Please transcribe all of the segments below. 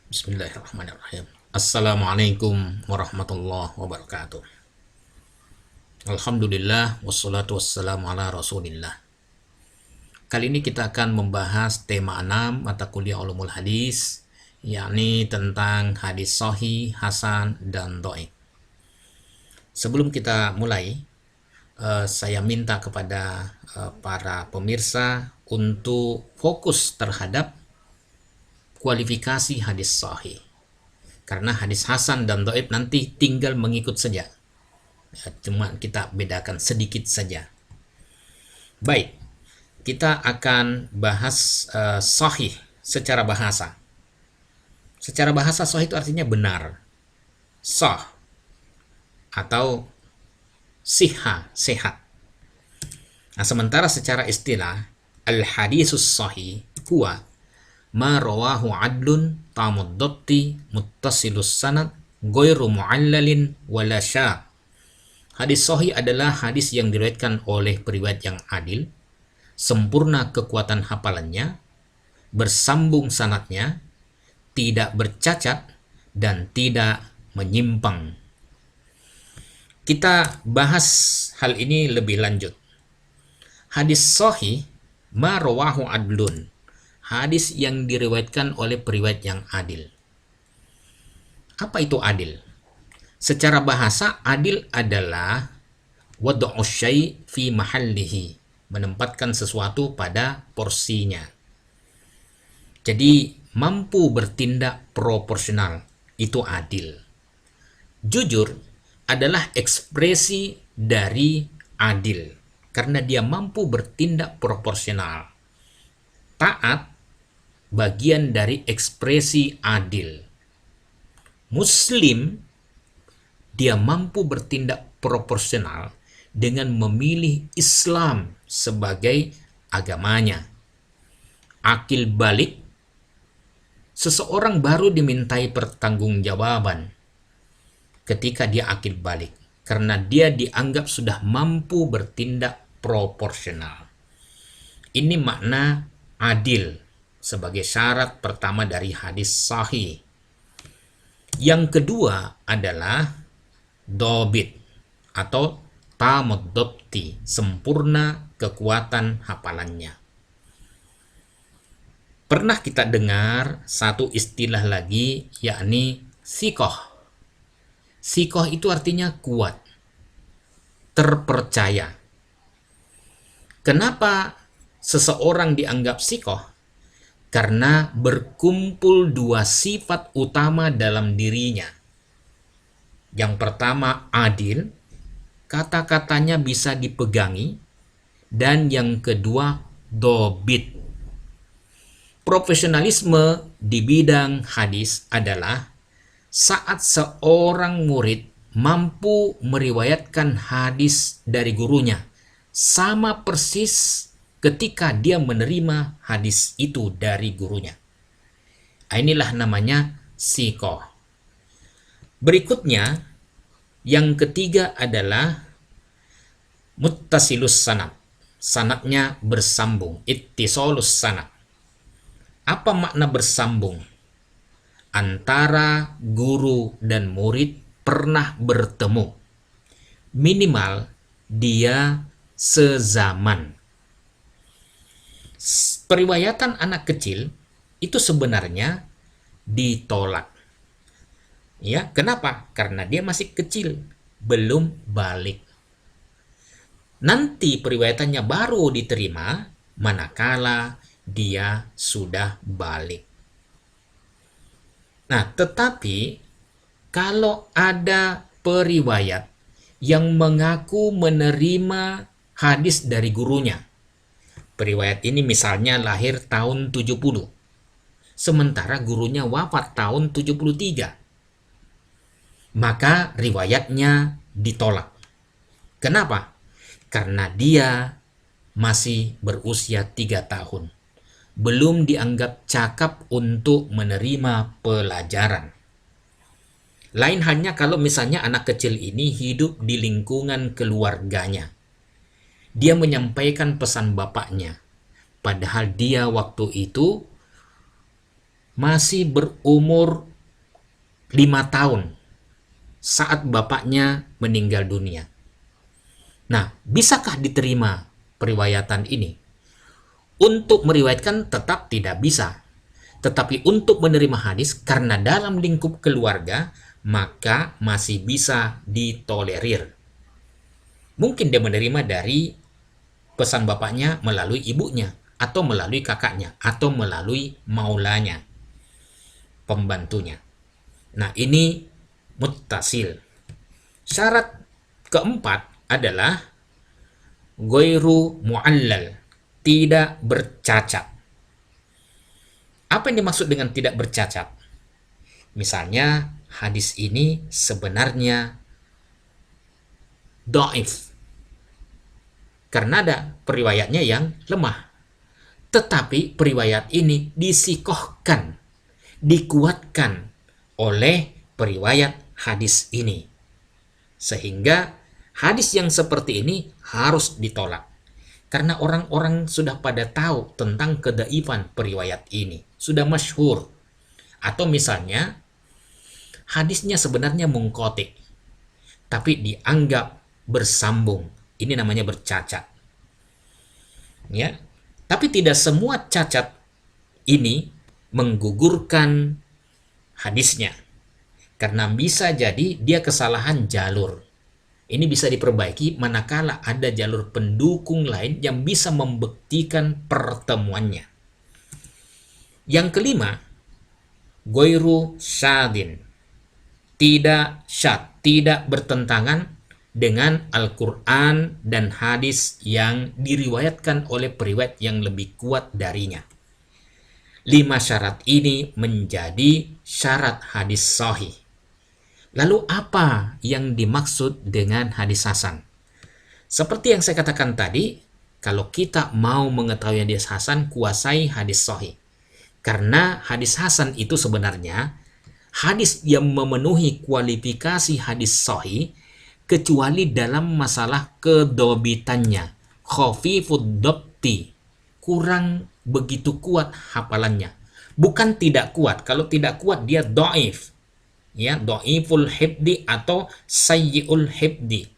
Bismillahirrahmanirrahim. Assalamualaikum warahmatullahi wabarakatuh. Alhamdulillah wassalatu wassalamu ala Rasulillah. Kali ini kita akan membahas tema 6 mata kuliah Ulumul Hadis, yakni tentang hadis sahih, hasan, dan dhaif. Sebelum kita mulai, saya minta kepada para pemirsa untuk fokus terhadap kualifikasi hadis sahih. Karena hadis hasan dan dhaif nanti tinggal mengikut saja. Cuma kita bedakan sedikit saja. Baik, kita akan bahas sahih secara bahasa. Secara bahasa sahih itu artinya benar. Sah atau siha, sehat. Nah, sementara secara istilah, al-hadisus sahih huwa ma rawahu adlun tamud dhabti muttasilus sanad ghairu mu'allalin wala syadz. Hadis sahih adalah hadis yang diriwayatkan oleh periwayat yang adil, sempurna kekuatan hafalannya, bersambung sanadnya, tidak bercacat, dan tidak menyimpang. Kita bahas hal ini lebih lanjut. Hadis sahih ma rawahu adlun, hadis yang diriwayatkan oleh periwayat yang adil. Apa itu adil? Secara bahasa, adil adalah wad'u syai' fi mahallihi, menempatkan sesuatu pada porsinya. Jadi mampu bertindak proporsional, itu adil. Jujur adalah ekspresi dari adil, karena dia mampu bertindak proporsional. Taat bagian dari ekspresi adil. Muslim, dia mampu bertindak proporsional dengan memilih Islam sebagai agamanya. Akil balik, seseorang baru dimintai pertanggungjawaban ketika dia akil balik, karena dia dianggap sudah mampu bertindak proporsional. Ini makna adil sebagai syarat pertama dari hadis sahih. Yang kedua adalah dobit atau tamud dhabti, sempurna kekuatan hafalannya. Pernah kita dengar satu istilah lagi, yakni sikoh. Sikoh itu artinya kuat, terpercaya. Kenapa seseorang dianggap sikoh? Karena berkumpul dua sifat utama dalam dirinya. Yang pertama adil, kata-katanya bisa dipegangi, dan yang kedua dobit. Profesionalisme di bidang hadis adalah saat seorang murid mampu meriwayatkan hadis dari gurunya sama persis ketika dia menerima hadis itu dari gurunya. Inilah namanya sikoh. Berikutnya, yang ketiga adalah muttasilus sanad. Sanadnya bersambung, ittisalus sanad. Apa makna bersambung? Antara guru dan murid pernah bertemu. Minimal dia sezaman. Periwayatan anak kecil itu sebenarnya ditolak. Ya, kenapa? Karena dia masih kecil, belum balik. Nanti periwayatannya baru diterima manakala dia sudah balik. Nah, tetapi kalau ada periwayat yang mengaku menerima hadis dari gurunya, periwayat ini misalnya lahir tahun 70, sementara gurunya wafat tahun 73, maka riwayatnya ditolak. Kenapa? Karena dia masih berusia 3 tahun. Belum dianggap cakap untuk menerima pelajaran. Lain halnya kalau misalnya anak kecil ini hidup di lingkungan keluarganya. Dia menyampaikan pesan bapaknya, padahal dia waktu itu masih berumur 5 tahun saat bapaknya meninggal dunia. Nah, bisakah diterima periwayatan ini? Untuk meriwayatkan tetap tidak bisa. Tetapi untuk menerima hadis karena dalam lingkup keluarga, maka masih bisa ditolerir. Mungkin dia menerima dari pesan bapaknya melalui ibunya, atau melalui kakaknya, atau melalui maulanya, pembantunya. Nah, ini muttasil. Syarat keempat adalah ghairu mu'allal, tidak bercacat. Apa yang dimaksud dengan tidak bercacat? Misalnya, hadis ini sebenarnya dhaif, karena ada periwayatnya yang lemah. Tetapi periwayat ini disikohkan, dikuatkan oleh periwayat hadis ini. Sehingga hadis yang seperti ini harus ditolak. Karena orang-orang sudah pada tahu tentang kedaifan periwayat ini. Sudah masyhur. Atau misalnya, hadisnya sebenarnya mungqati, tapi dianggap bersambung. Ini namanya bercacat. Ya. Tapi tidak semua cacat ini menggugurkan hadisnya. Karena bisa jadi dia kesalahan jalur. Ini bisa diperbaiki manakala ada jalur pendukung lain yang bisa membuktikan pertemuannya. Yang kelima, ghairu syadin. Tidak syad, tidak bertentangan dengan Al-Quran dan hadis yang diriwayatkan oleh periwayat yang lebih kuat darinya. 5 syarat ini menjadi syarat hadis sahih. Lalu apa yang dimaksud dengan hadis hasan? Seperti yang saya katakan tadi, kalau kita mau mengetahui hadis hasan, kuasai hadis sahih. Karena hadis hasan itu sebenarnya hadis yang memenuhi kualifikasi hadis sahih, kecuali dalam masalah kedobitannya. Khafifud dhabti, kurang begitu kuat hafalannya. Bukan tidak kuat, kalau tidak kuat dia dhaif. Ya, dhaiful hifdi atau sayyi'ul hifdi.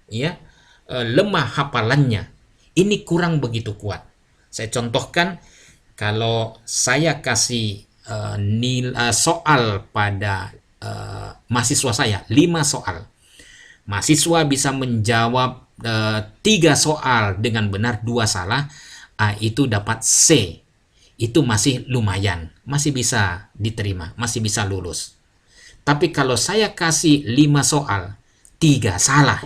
Ya, lemah hafalannya. Ini kurang begitu kuat. Saya contohkan, kalau saya kasih soal pada mahasiswa saya, 5 soal. Mahasiswa bisa menjawab 3 soal dengan benar, 2 salah, itu dapat C. Itu masih lumayan, masih bisa diterima, masih bisa lulus. Tapi kalau saya kasih 5 soal, 3 salah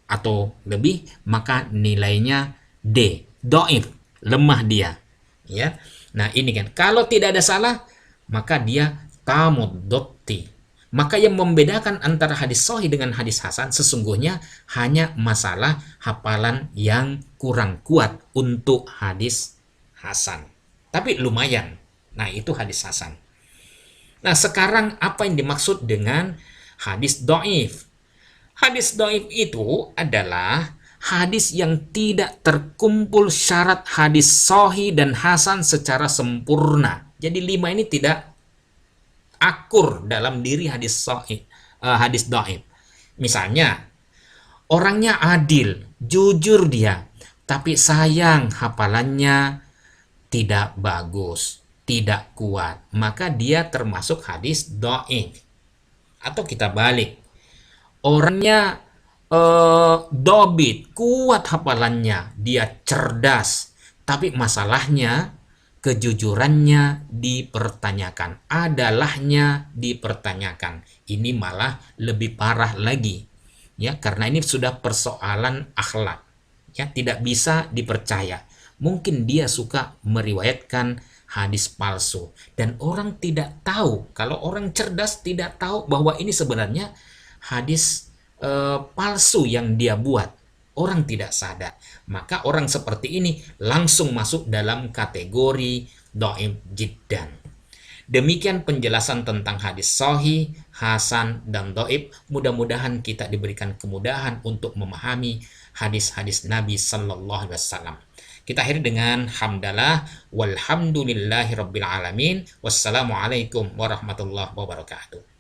atau lebih, maka nilainya D, dhaif, lemah dia. Ya. Nah, ini kan, kalau tidak ada salah, maka dia tamud dhabti. Maka yang membedakan antara hadis sahih dengan hadis hasan sesungguhnya hanya masalah hafalan yang kurang kuat untuk hadis hasan. Tapi lumayan. Nah, itu hadis hasan. Nah, sekarang apa yang dimaksud dengan hadis dhaif? Hadis dhaif itu adalah hadis yang tidak terkumpul syarat hadis sahih dan hasan secara sempurna. Jadi 5 ini tidak akur dalam diri hadis sahih, hadis dhaif. Misalnya, orangnya adil, jujur dia, tapi sayang hafalannya tidak bagus, tidak kuat, maka dia termasuk hadis dhaif. Atau kita balik, orangnya dobit, kuat hafalannya, dia cerdas, tapi masalahnya kejujurannya dipertanyakan, adalahnya dipertanyakan. Ini malah lebih parah lagi, ya, karena ini sudah persoalan akhlak, ya, tidak bisa dipercaya. Mungkin dia suka meriwayatkan hadis palsu, dan orang tidak tahu. Kalau orang cerdas tidak tahu bahwa ini sebenarnya hadis palsu yang dia buat. Orang tidak sadar, maka orang seperti ini langsung masuk dalam kategori dhaif jiddan. Demikian penjelasan tentang hadis sahih, hasan, dan dhaif. Mudah-mudahan kita diberikan kemudahan untuk memahami hadis-hadis Nabi Sallallahu Alaihi Wasallam. Kita akhiri dengan hamdalah walhamdulillahi rabbil alamin. Wassalamualaikum warahmatullahi wabarakatuh.